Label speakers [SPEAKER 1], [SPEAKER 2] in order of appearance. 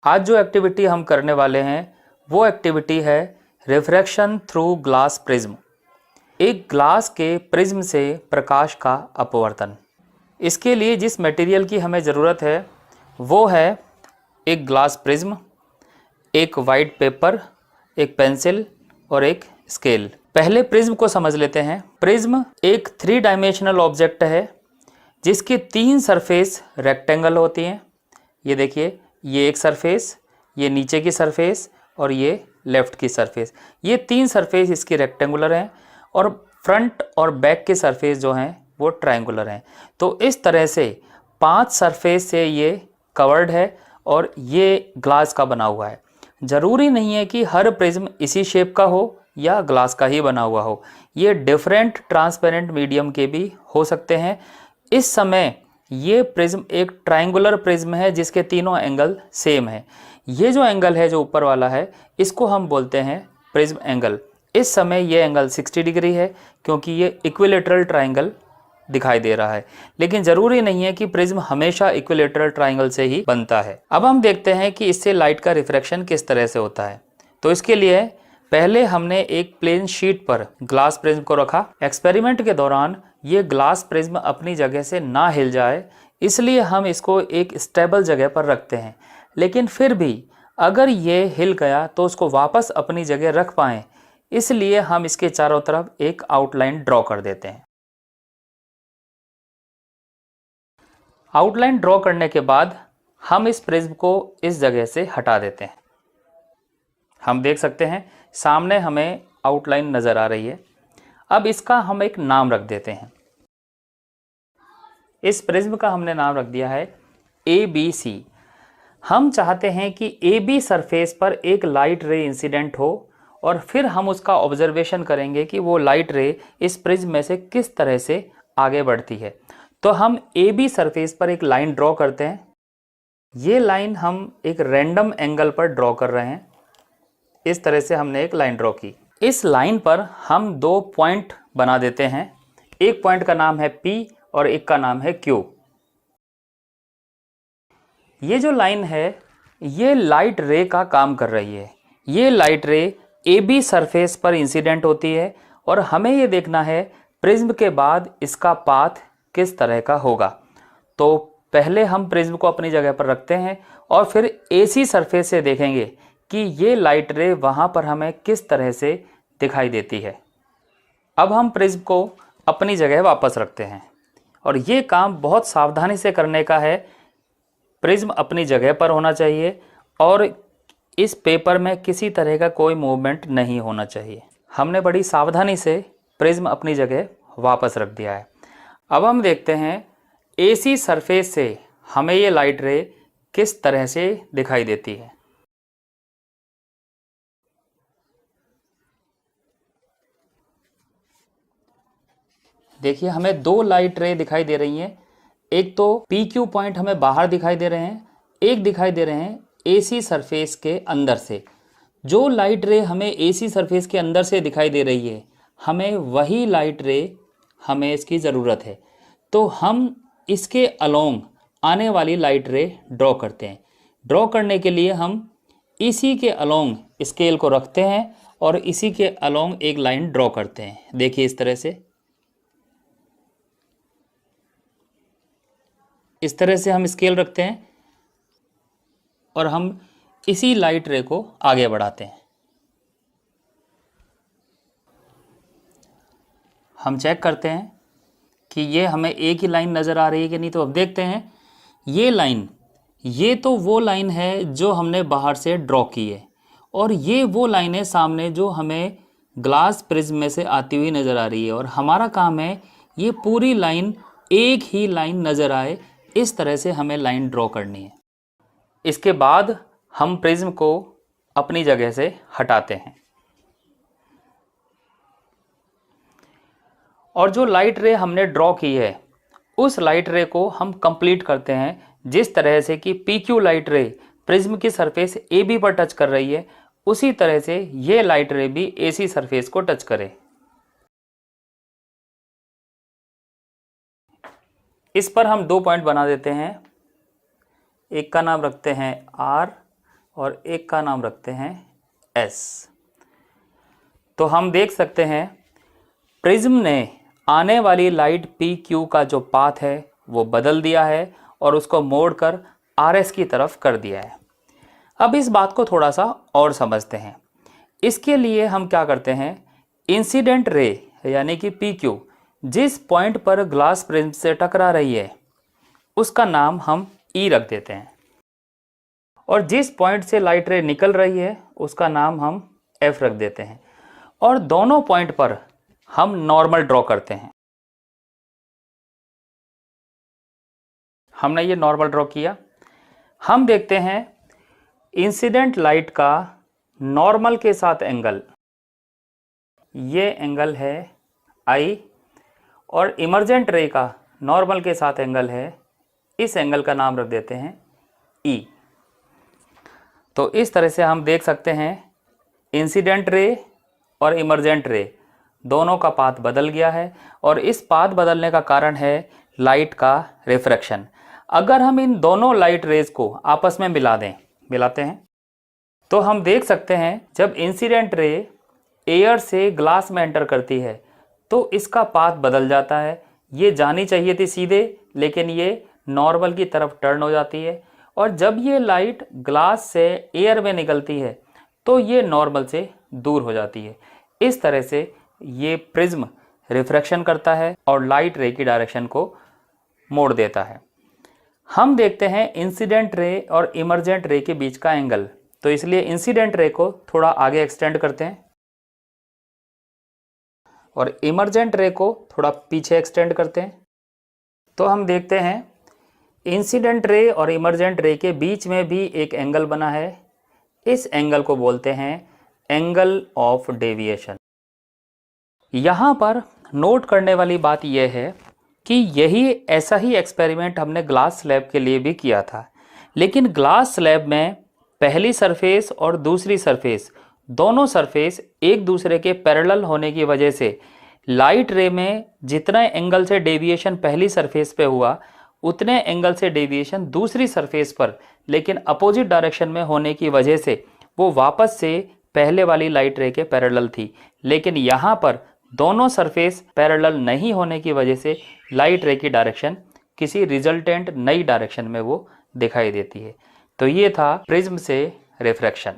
[SPEAKER 1] आज जो एक्टिविटी हम करने वाले हैं वो एक्टिविटी है रिफ्रैक्शन थ्रू ग्लास प्रिज्म। एक ग्लास के प्रिज्म से प्रकाश का अपवर्तन। इसके लिए जिस मटेरियल की हमें ज़रूरत है वो है एक ग्लास प्रिज्म, एक वाइट पेपर, एक पेंसिल और एक स्केल। पहले प्रिज्म को समझ लेते हैं। प्रिज्म एक 3 डायमेंशनल ऑब्जेक्ट है जिसकी 3 सरफेस रेक्टेंगल होती हैं। ये देखिए, ये एक सरफेस, ये नीचे की सरफेस और ये लेफ्ट की सरफेस। ये 3 सरफेस इसकी रेक्टेंगुलर हैं और फ्रंट और बैक के सरफेस जो हैं वो ट्रायंगुलर हैं। तो इस तरह से 5 सरफेस से ये कवर्ड है और ये ग्लास का बना हुआ है। ज़रूरी नहीं है कि हर प्रिज्म इसी शेप का हो या ग्लास का ही बना हुआ हो। ये डिफरेंट ट्रांसपेरेंट मीडियम के भी हो सकते हैं। इस समय ये प्रिज्म एक ट्रायंगुलर प्रिज्म है जिसके तीनों एंगल सेम है। ये जो एंगल है जो ऊपर वाला है इसको हम बोलते हैं प्रिज्म एंगल। इस समय ये एंगल 60 डिग्री है क्योंकि ये इक्विलेटरल ट्रायंगल दिखाई दे रहा है। लेकिन ज़रूरी नहीं है कि प्रिज्म हमेशा इक्विलेटरल ट्रायंगल से ही बनता है। अब हम देखते हैं कि इससे लाइट का रिफ्रैक्शन किस तरह से होता है। तो इसके लिए पहले हमने एक प्लेन शीट पर ग्लास प्रिज्म को रखा। एक्सपेरिमेंट के दौरान ये ग्लास प्रिज्म अपनी जगह से ना हिल जाए इसलिए हम इसको एक स्टेबल जगह पर रखते हैं। लेकिन फिर भी अगर ये हिल गया तो उसको वापस अपनी जगह रख पाएँ इसलिए हम इसके चारों तरफ एक आउटलाइन ड्रॉ कर देते हैं। आउटलाइन ड्रॉ करने के बाद हम इस प्रिज्म को इस जगह से हटा देते हैं। हम देख सकते हैं सामने हमें आउटलाइन नज़र आ रही है। अब इसका हम एक नाम रख देते हैं। इस प्रिज्म का हमने नाम रख दिया है ABC। हम चाहते हैं कि AB सरफेस पर एक लाइट रे इंसिडेंट हो और फिर हम उसका ऑब्जर्वेशन करेंगे कि वो लाइट रे इस प्रिज्म में से किस तरह से आगे बढ़ती है। तो हम AB सरफेस पर एक लाइन ड्रॉ करते हैं। ये लाइन हम एक रैंडम एंगल पर ड्रॉ कर रहे हैं। इस तरह से हमने एक लाइन ड्रॉ की। इस लाइन पर हम 2 पॉइंट बना देते हैं। एक पॉइंट का नाम है P और एक का नाम है Q। ये जो लाइन है ये लाइट रे का काम कर रही है। ये लाइट रे AB सरफेस पर इंसिडेंट होती है और हमें ये देखना है प्रिज्म के बाद इसका पाथ किस तरह का होगा। तो पहले हम प्रिज्म को अपनी जगह पर रखते हैं और फिर AC सरफेस से देखेंगे कि ये लाइट रे वहाँ पर हमें किस तरह से दिखाई देती है। अब हम प्रिज्म को अपनी जगह वापस रखते हैं और ये काम बहुत सावधानी से करने का है। प्रिज्म अपनी जगह पर होना चाहिए और इस पेपर में किसी तरह का कोई मूवमेंट नहीं होना चाहिए। हमने बड़ी सावधानी से प्रिज्म अपनी जगह वापस रख दिया है। अब हम देखते हैं AC सरफेस से हमें ये लाइट रे किस तरह से दिखाई देती है। देखिए हमें 2 लाइट रे दिखाई दे रही हैं। एक तो PQ पॉइंट हमें बाहर दिखाई दे रहे हैं, एक दिखाई दे रहे हैं AC सरफेस के अंदर से। जो लाइट रे हमें AC सरफेस के अंदर से दिखाई दे रही है हमें वही लाइट रे हमें इसकी ज़रूरत है। तो हम इसके अलोंग आने वाली लाइट रे ड्रॉ करते हैं। ड्रॉ करने के लिए हम इसी के अलोंग स्केल को रखते हैं और इसी के अलोंग एक लाइन ड्रॉ करते हैं। देखिए इस तरह से हम स्केल रखते हैं और हम इसी लाइट रे को आगे बढ़ाते हैं। हम चेक करते हैं कि ये हमें एक ही लाइन नज़र आ रही है कि नहीं। तो अब देखते हैं ये लाइन, ये तो वो लाइन है जो हमने बाहर से ड्रॉ की है और ये वो लाइन है सामने जो हमें ग्लास प्रिज्म में से आती हुई नज़र आ रही है। और हमारा काम है ये पूरी लाइन एक ही लाइन नज़र आए इस तरह से हमें लाइन ड्रॉ करनी है। इसके बाद हम प्रिज्म को अपनी जगह से हटाते हैं और जो लाइट रे हमने ड्रॉ की है उस लाइट रे को हम कंप्लीट करते हैं जिस तरह से कि PQ लाइट रे प्रिज्म की सरफेस AB पर टच कर रही है उसी तरह से ये लाइट रे भी AC सरफेस को टच करे। इस पर हम 2 पॉइंट बना देते हैं। एक का नाम रखते हैं R और एक का नाम रखते हैं S। तो हम देख सकते हैं प्रिज्म ने आने वाली लाइट PQ का जो पाथ है वो बदल दिया है और उसको मोड़कर RS की तरफ कर दिया है। अब इस बात को थोड़ा सा और समझते हैं। इसके लिए हम क्या करते हैं, इंसिडेंट रे यानी कि PQ जिस पॉइंट पर ग्लास प्रिज्म से टकरा रही है उसका नाम हम E रख देते हैं, और जिस पॉइंट से लाइट रे निकल रही है उसका नाम हम F रख देते हैं, और दोनों पॉइंट पर हम नॉर्मल ड्रॉ करते हैं। हमने ये नॉर्मल ड्रॉ किया। हम देखते हैं इंसिडेंट लाइट का नॉर्मल के साथ एंगल, ये एंगल है I, और इमर्जेंट रे का नॉर्मल के साथ एंगल है, इस एंगल का नाम रख देते हैं E। तो इस तरह से हम देख सकते हैं इंसिडेंट रे और इमर्जेंट रे दोनों का पाथ बदल गया है, और इस पाथ बदलने का कारण है लाइट का रिफ्रैक्शन। अगर हम इन दोनों लाइट रेज को आपस में मिलाते हैं तो हम देख सकते हैं जब इंसिडेंट रे एयर से ग्लास में एंटर करती है तो इसका पाथ बदल जाता है। ये जानी चाहिए थी सीधे, लेकिन ये नॉर्मल की तरफ टर्न हो जाती है, और जब ये लाइट ग्लास से एयर में निकलती है तो ये नॉर्मल से दूर हो जाती है। इस तरह से ये प्रिज्म रिफ्रैक्शन करता है और लाइट रे की डायरेक्शन को मोड़ देता है। हम देखते हैं इंसिडेंट रे और इमर्जेंट रे के बीच का एंगल, तो इसलिए इंसिडेंट रे को थोड़ा आगे एक्सटेंड करते हैं और इमर्जेंट रे को थोड़ा पीछे एक्सटेंड करते हैं। तो हम देखते हैं इंसिडेंट रे और इमर्जेंट रे के बीच में भी एक एंगल बना है। इस एंगल को बोलते हैं एंगल ऑफ डेविएशन। यहाँ पर नोट करने वाली बात यह है कि यही ऐसा ही एक्सपेरिमेंट हमने ग्लास स्लैब के लिए भी किया था, लेकिन ग्लास स्लैब में पहली सरफेस और दूसरी सरफेस दोनों सरफेस एक दूसरे के पैरेलल होने की वजह से लाइट रे में जितना एंगल से डेविएशन पहली सरफेस पे हुआ उतने एंगल से डेविएशन दूसरी सरफेस पर, लेकिन अपोजिट डायरेक्शन में होने की वजह से वो वापस से पहले वाली लाइट रे के पैरेलल थी। लेकिन यहाँ पर दोनों सरफेस पैरेलल नहीं होने की वजह से लाइट रे की डायरेक्शन किसी रिजल्टेंट नई डायरेक्शन में वो दिखाई देती है। तो ये था प्रिज्म से रिफ्रैक्शन।